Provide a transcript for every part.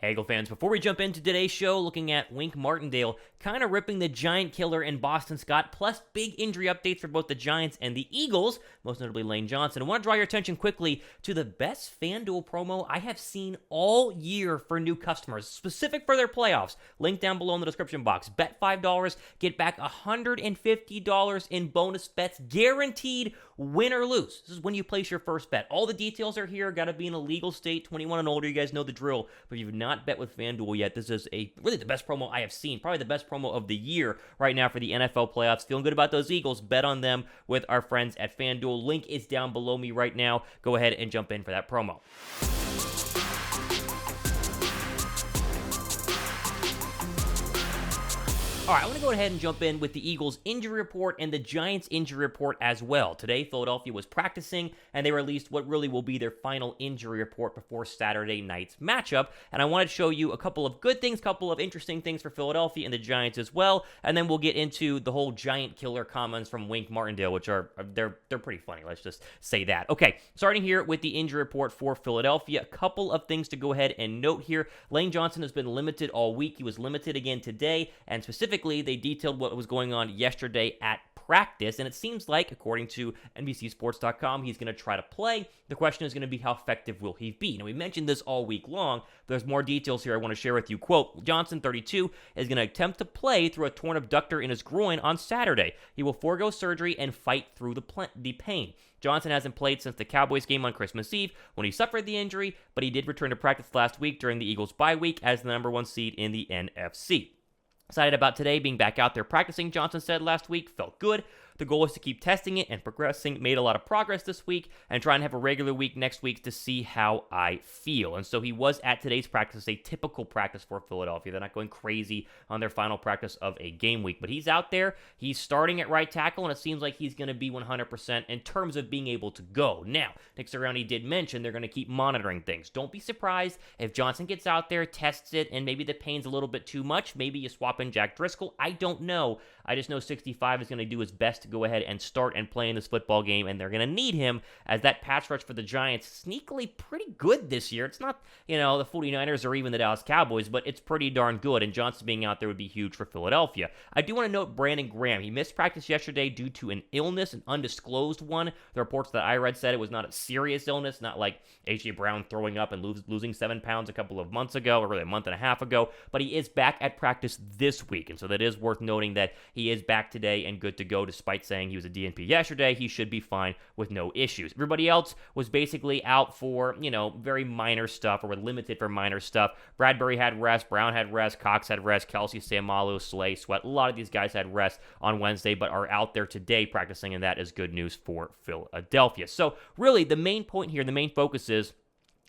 Hey, Eagle fans, before we jump into today's show, looking at Wink Martindale kind of ripping the Giant killer in Boston Scott, plus big injury updates for both the Giants and the Eagles, most notably Lane Johnson. I want to draw your attention quickly to the best FanDuel promo I have seen all year for new customers, specific for their playoffs. Link down below in the description box. Bet $5, get back $150 in bonus bets, guaranteed win or lose. This is when you place your first bet. All the details are here. Got to be in a legal state, 21 and older. You guys know the drill. But if you've not bet with FanDuel yet, this is really the best promo I have seen. Probably the best promo of the year right now for the NFL playoffs. Feeling good about those Eagles. Bet on them with our friends at FanDuel. Link is down below me right now. Go ahead and jump in for that promo. All right, I want to go ahead and jump in with the Eagles injury report and the Giants injury report as well. Today, Philadelphia was practicing, and they released what really will be their final injury report before Saturday night's matchup. And I wanted to show you a couple of good things, couple of interesting things for Philadelphia and the Giants as well. And then we'll get into the whole Giant killer comments from Wink Martindale, which are they're pretty funny. Let's just say that. Okay, starting here with the injury report for Philadelphia. A couple of things to go ahead and note here. Lane Johnson has been limited all week. He was limited again today, and specifically, they detailed what was going on yesterday at practice, and it seems like, according to NBCSports.com, he's going to try to play. The question is going to be, how effective will he be? Now, we mentioned this all week long, but there's more details here I want to share with you. Quote, Johnson, 32, is going to attempt to play through a torn abductor in his groin on Saturday. He will forego surgery and fight through the pain. Johnson hasn't played since the Cowboys game on Christmas Eve when he suffered the injury, but he did return to practice last week during the Eagles' bye week as the number 1 seed in the NFC. Excited about today being back out there practicing, Johnson said last week. Felt good. The goal is to keep testing it and progressing. Made a lot of progress this week and trying to have a regular week next week to see how I feel. And so he was at today's practice, a typical practice for Philadelphia. They're not going crazy on their final practice of a game week. But he's out there. He's starting at right tackle, and it seems like he's going to be 100% in terms of being able to go. Now, Nick Sirianni did mention they're going to keep monitoring things. Don't be surprised if Johnson gets out there, tests it, and maybe the pain's a little bit too much. Maybe you swap in Jack Driscoll. I don't know. I just know 65 is going to do his best to go ahead and start and play in this football game, and they're going to need him as that pass rush for the Giants sneakily pretty good this year. It's not, the 49ers or even the Dallas Cowboys, but it's pretty darn good, and Johnson being out there would be huge for Philadelphia. I do want to note Brandon Graham. He missed practice yesterday due to an illness, an undisclosed one. The reports that I read said it was not a serious illness, not like A.J. Brown throwing up and losing 7 pounds a couple of months ago, or really a month and a half ago, but he is back at practice this week, and so that is worth noting that he is back today and good to go, despite saying he was a DNP yesterday. He should be fine with no issues. Everybody else was basically out for, very minor stuff, or were limited for minor stuff. Bradbury had rest, Brown had rest, Cox had rest, Kelsey, Samalu, Slay, Sweat. A lot of these guys had rest on Wednesday, but are out there today practicing, and that is good news for Philadelphia. So really, the main point here, the main focus is,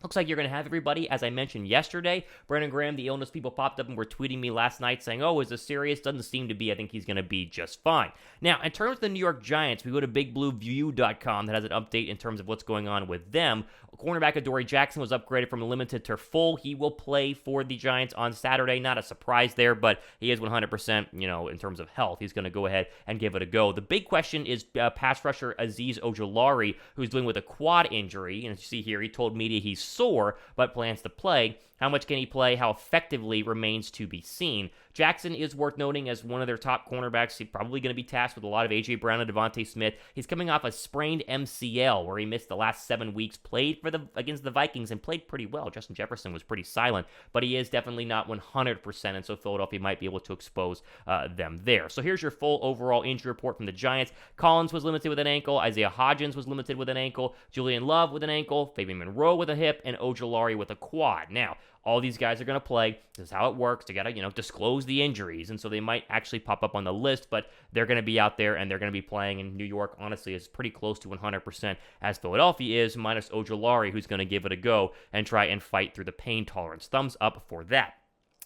looks like you're going to have everybody, as I mentioned yesterday. Brandon Graham, the illness people popped up and were tweeting me last night saying, oh, is this serious? Doesn't seem to be. I think he's going to be just fine. Now, in terms of the New York Giants, we go to BigBlueView.com that has an update in terms of what's going on with them. Cornerback Adoree Jackson was upgraded from limited to full. He will play for the Giants on Saturday. Not a surprise there, but he is 100%, in terms of health. He's going to go ahead and give it a go. The big question is pass rusher Azeez Ojulari, who's dealing with a quad injury. And as you see here, he told media he's sore, but plans to play. How much can he play? How effectively remains to be seen. Jackson is worth noting as one of their top cornerbacks. He's probably going to be tasked with a lot of A.J. Brown and Devontae Smith. He's coming off a sprained MCL where he missed the last 7 weeks, played against the Vikings and played pretty well. Justin Jefferson was pretty silent, but he is definitely not 100%, and so Philadelphia might be able to expose them there. So here's your full overall injury report from the Giants. Collins was limited with an ankle. Isaiah Hodgins was limited with an ankle. Julian Love with an ankle. Fabian Monroe with a hip, and Ojulari with a quad. Now, all these guys are going to play. This is how it works. They got to, disclose the injuries, and so they might actually pop up on the list, but they're going to be out there, and they're going to be playing. In New York, honestly, is pretty close to 100%, as Philadelphia is, minus Ojulari, who's going to give it a go and try and fight through the pain tolerance. Thumbs up for that.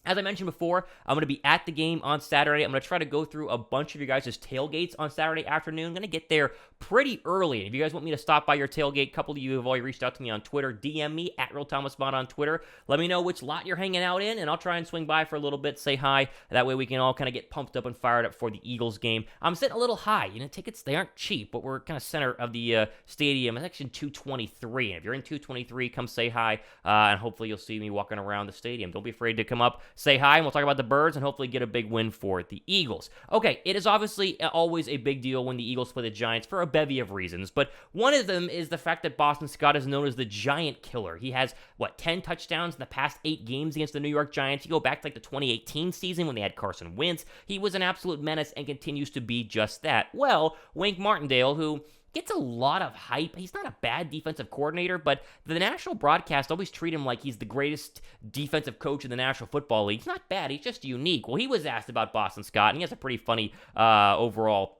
As I mentioned before, I'm going to be at the game on Saturday. I'm going to try to go through a bunch of you guys' tailgates on Saturday afternoon. I'm going to get there pretty early. And if you guys want me to stop by your tailgate, a couple of you have already reached out to me on Twitter. DM me at RealThomasMott on Twitter. Let me know which lot you're hanging out in, and I'll try and swing by for a little bit, say hi. That way we can all kind of get pumped up and fired up for the Eagles game. I'm sitting a little high. Tickets, they aren't cheap, but we're kind of center of the stadium. It's actually 223. And if you're in 223, come say hi, and hopefully you'll see me walking around the stadium. Don't be afraid to come up, say hi, and we'll talk about the birds and hopefully get a big win for the Eagles. Okay, it is obviously always a big deal when the Eagles play the Giants for a bevy of reasons, but one of them is the fact that Boston Scott is known as the Giant Killer. He has, 10 touchdowns in the past 8 games against the New York Giants. You go back to the 2018 season when they had Carson Wentz. He was an absolute menace and continues to be just that. Well, Wink Martindale, who gets a lot of hype. He's not a bad defensive coordinator, but the national broadcast always treat him like he's the greatest defensive coach in the National Football League. He's not bad. He's just unique. Well, he was asked about Boston Scott, and he has a pretty funny overall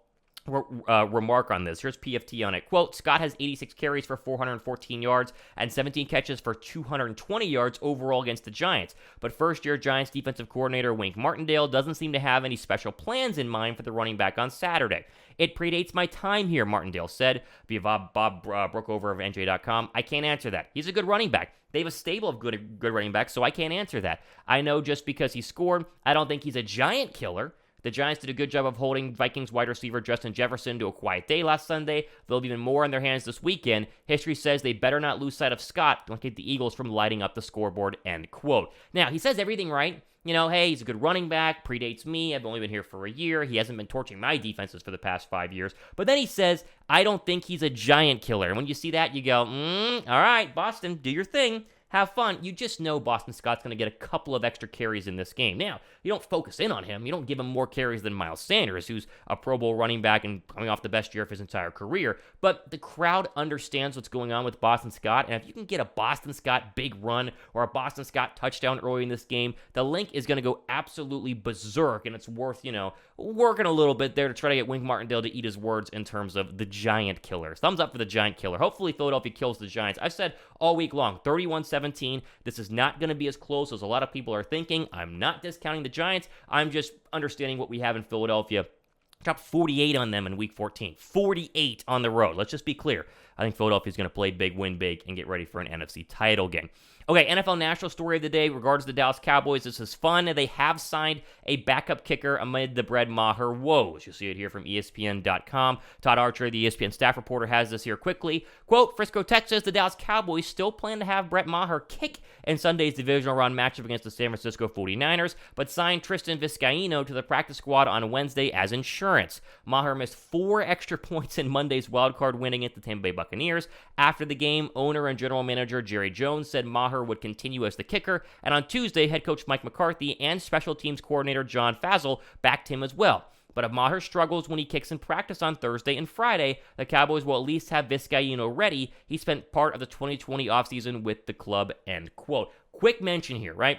remark on this. Here's PFT on it. Quote, Scott has 86 carries for 414 yards and 17 catches for 220 yards overall against the Giants. But first-year Giants defensive coordinator Wink Martindale doesn't seem to have any special plans in mind for the running back on Saturday. It predates my time here, Martindale said via Bob Brookover of NJ.com. I can't answer that. He's a good running back. They have a stable of good running backs, so I can't answer that. I know just because he scored, I don't think he's a giant killer. The Giants did a good job of holding Vikings wide receiver Justin Jefferson to a quiet day last Sunday. They'll have even more in their hands this weekend. History says they better not lose sight of Scott. Don't get the Eagles from lighting up the scoreboard, end quote. Now, he says everything right. Hey, he's a good running back, predates me, I've only been here for a year, he hasn't been torching my defenses for the past 5 years, but then he says, I don't think he's a giant killer. And when you see that, you go, all right, Boston, do your thing. Have fun. You just know Boston Scott's going to get a couple of extra carries in this game. Now, you don't focus in on him. You don't give him more carries than Miles Sanders, who's a Pro Bowl running back and coming off the best year of his entire career. But the crowd understands what's going on with Boston Scott, and if you can get a Boston Scott big run or a Boston Scott touchdown early in this game, the link is going to go absolutely berserk, and it's worth, working a little bit there to try to get Wink Martindale to eat his words in terms of the Giant Killer. Thumbs up for the Giant Killer. Hopefully Philadelphia kills the Giants. I've said all week long, 31-17. This is not going to be as close as a lot of people are thinking. I'm not discounting the Giants. I'm just understanding what we have in Philadelphia. Dropped 48 on them in Week 14. 48 on the road. Let's just be clear. I think Philadelphia is going to play big, win big, and get ready for an NFC title game. Okay, NFL national story of the day regards the Dallas Cowboys. This is fun. They have signed a backup kicker amid the Brett Maher woes. You'll see it here from ESPN.com. Todd Archer, the ESPN staff reporter, has this here quickly. Quote, Frisco, Texas, the Dallas Cowboys still plan to have Brett Maher kick in Sunday's divisional round matchup against the San Francisco 49ers, but signed Tristan Vizcaino to the practice squad on Wednesday as insurance. Maher missed 4 extra points in Monday's wildcard win against the Tampa Bay Buccaneers. After the game, owner and general manager Jerry Jones said Maher would continue as the kicker, and on Tuesday, head coach Mike McCarthy and special teams coordinator John Fazel backed him as well. But if Maher struggles when he kicks in practice on Thursday and Friday, the Cowboys will at least have Vizcaino ready. He spent part of the 2020 offseason with the club, end quote. Quick mention here, right?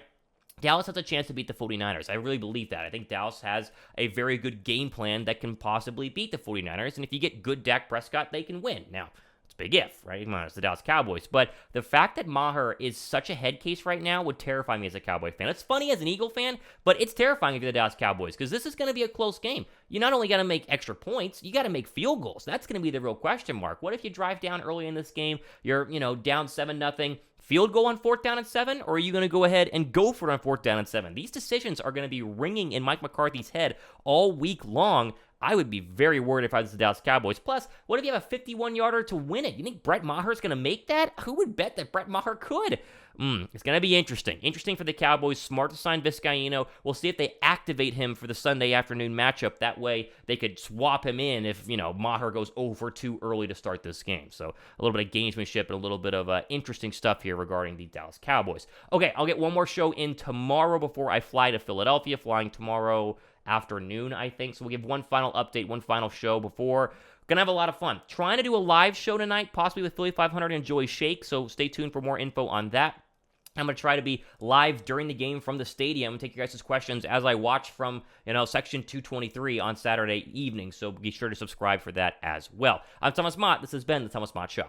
Dallas has a chance to beat the 49ers. I really believe that. I think Dallas has a very good game plan that can possibly beat the 49ers, and if you get good Dak Prescott, they can win. Now, big if, right? It's the Dallas Cowboys. But the fact that Maher is such a head case right now would terrify me as a Cowboy fan. It's funny as an Eagle fan, but it's terrifying if you're the Dallas Cowboys because this is going to be a close game. You not only got to make extra points, you got to make field goals. That's going to be the real question mark. What if you drive down early in this game, you're, down 7-0, field goal on 4th down and 7, or are you going to go ahead and go for it on 4th down and 7? These decisions are going to be ringing in Mike McCarthy's head all week long. I would be very worried if I was the Dallas Cowboys. Plus, what if you have a 51-yarder to win it? You think Brett Maher's going to make that? Who would bet that Brett Maher could? It's going to be interesting. Interesting for the Cowboys. Smart to sign Vizcaino. We'll see if they activate him for the Sunday afternoon matchup. That way, they could swap him in if, Maher goes over too early to start this game. So, a little bit of gamesmanship and a little bit of interesting stuff here regarding the Dallas Cowboys. Okay, I'll get one more show in tomorrow before I fly to Philadelphia. Flying tomorrow afternoon, I think. So we'll give one final update, one final show before. Gonna have a lot of fun. Trying to do a live show tonight, possibly with Philly 500 and Joy Shake, so stay tuned for more info on that. I'm going to try to be live during the game from the stadium and take your guys' questions as I watch from, Section 223 on Saturday evening, so be sure to subscribe for that as well. I'm Thomas Mott. This has been The Thomas Mott Show.